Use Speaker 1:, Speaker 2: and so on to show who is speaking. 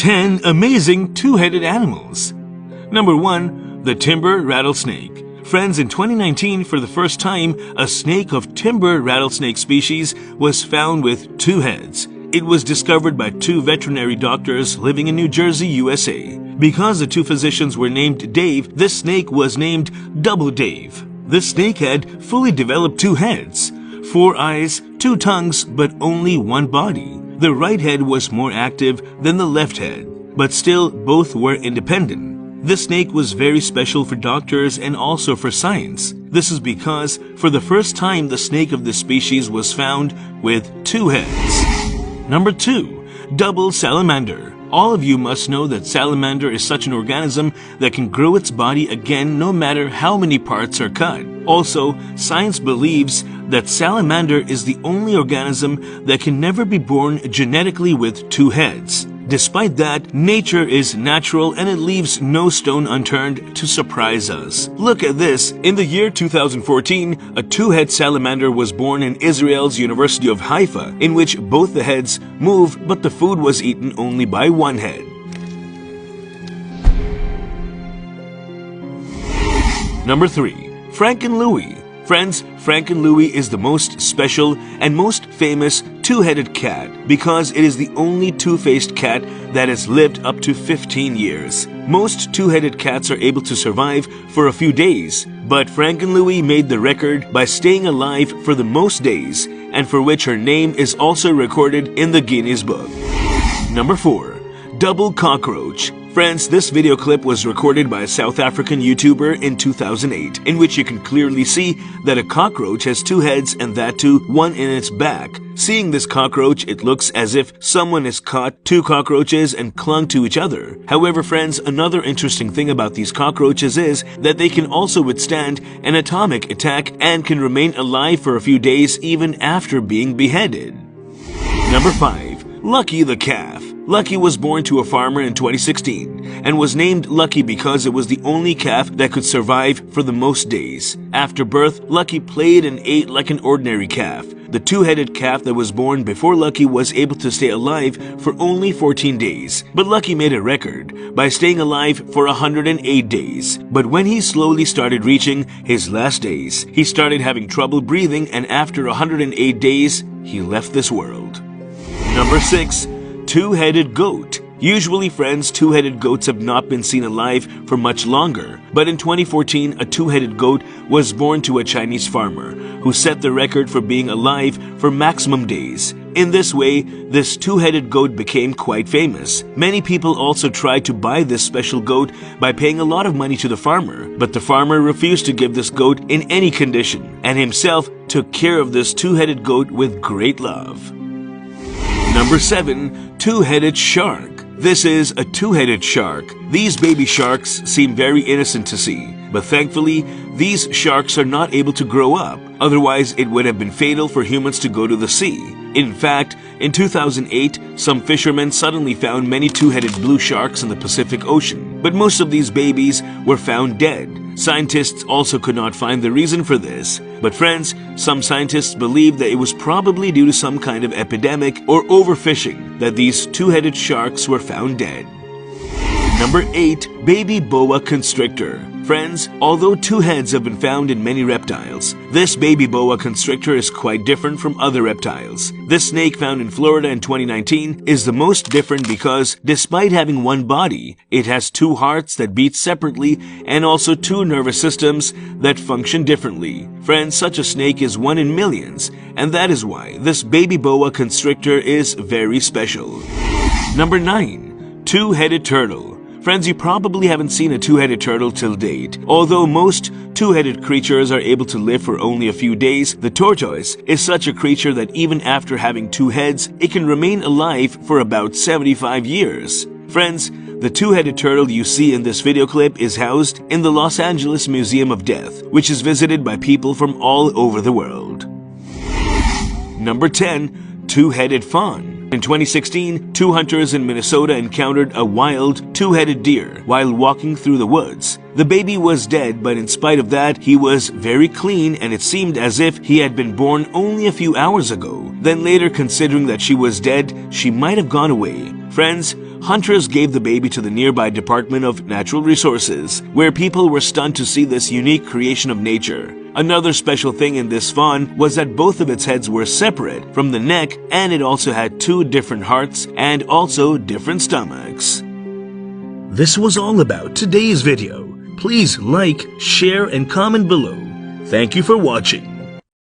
Speaker 1: 10 amazing two-headed animals. Number 1. The timber rattlesnake. Friends, in 2019, for the first time, a snake of timber rattlesnake species was found with 2 heads. It was discovered by 2 veterinary doctors living in New Jersey, USA. Because the 2 physicians were named Dave, this snake was named Double Dave. This snake had fully developed 2 heads, 4 eyes, 2 tongues, but only 1 body. The right head was more active than the left head, but still both were independent. This snake was very special for doctors and also for science. This is because for the first time the snake of this species was found with 2 heads. Number 2. Double salamander. All of you must know that salamander is such an organism that can grow its body again no matter how many parts are cut. Also, science believes that salamander is the only organism that can never be born genetically with 2 heads. Despite that, nature is natural and it leaves no stone unturned to surprise us. Look at this. In the year 2014, a 2-head salamander was born in Israel's University of Haifa, in which both the heads move, but the food was eaten only by 1 head. Number 3. Frankenlouis. Friends, Frankenlouis is the most special and most famous 2-headed cat because it is the only 2-faced cat that has lived up to 15 years. Most 2-headed cats are able to survive for a few days, but Frankenlouis made the record by staying alive for the most days, and for which her name is also recorded in the Guinness Book. Number 4. Double cockroach. Friends, this video clip was recorded by a South African YouTuber in 2008, in which you can clearly see that a cockroach has 2 heads and that too 1 in its back. Seeing this cockroach, it looks as if someone has caught 2 cockroaches and clung to each other. However, friends, another interesting thing about these cockroaches is that they can also withstand an atomic attack and can remain alive for a few days even after being beheaded. Number 5. Lucky the calf. Lucky was born to a farmer in 2016 and was named Lucky because it was the only calf that could survive for the most days. After birth, Lucky played and ate like an ordinary calf. The 2-headed calf that was born before Lucky was able to stay alive for only 14 days. But Lucky made a record by staying alive for 108 days. But when he slowly started reaching his last days, he started having trouble breathing, and after 108 days, he left this world. Number 6. 2-headed goat. Usually, friends, 2-headed goats have not been seen alive for much longer. But in 2014, a 2-headed goat was born to a Chinese farmer who set the record for being alive for maximum days. In this way, this 2-headed goat became quite famous. Many people also tried to buy this special goat by paying a lot of money to the farmer, but the farmer refused to give this goat in any condition, and himself took care of this 2-headed goat with great love. Number 7. 2-headed shark. This is a 2-headed shark. These baby sharks seem very innocent to see, but thankfully, these sharks are not able to grow up. Otherwise, it would have been fatal for humans to go to the sea. In fact, in 2008, some fishermen suddenly found many 2-headed blue sharks in the Pacific Ocean, but most of these babies were found dead. Scientists also could not find the reason for this. But friends, some scientists believe that it was probably due to some kind of epidemic or overfishing that these 2-headed sharks were found dead. Number 8. Baby boa constrictor. Friends, although 2 heads have been found in many reptiles, this baby boa constrictor is quite different from other reptiles. This snake found in Florida in 2019 is the most different because, despite having 1 body, it has 2 hearts that beat separately and also 2 nervous systems that function differently. Friends, such a snake is 1 in millions, and that is why this baby boa constrictor is very special. Number 9. 2-headed turtle. Friends, you probably haven't seen a 2-headed turtle till date. Although most 2-headed creatures are able to live for only a few days, the tortoise is such a creature that even after having 2 heads, it can remain alive for about 75 years. Friends, the 2-headed turtle you see in this video clip is housed in the Los Angeles Museum of Death, which is visited by people from all over the world. Number 10. 2-headed fawn. In 2016, 2 hunters in Minnesota encountered a wild 2-headed deer while walking through the woods. The baby was dead, but in spite of that, he was very clean and it seemed as if he had been born only a few hours ago. Then later, considering that she was dead, she might have gone away. Friends, hunters gave the baby to the nearby Department of Natural Resources, where people were stunned to see this unique creation of nature. Another special thing in this fawn was that both of its heads were separate from the neck, and it also had 2 different hearts and also different stomachs. This was all about today's video. Please like, share, and comment below. Thank you for watching.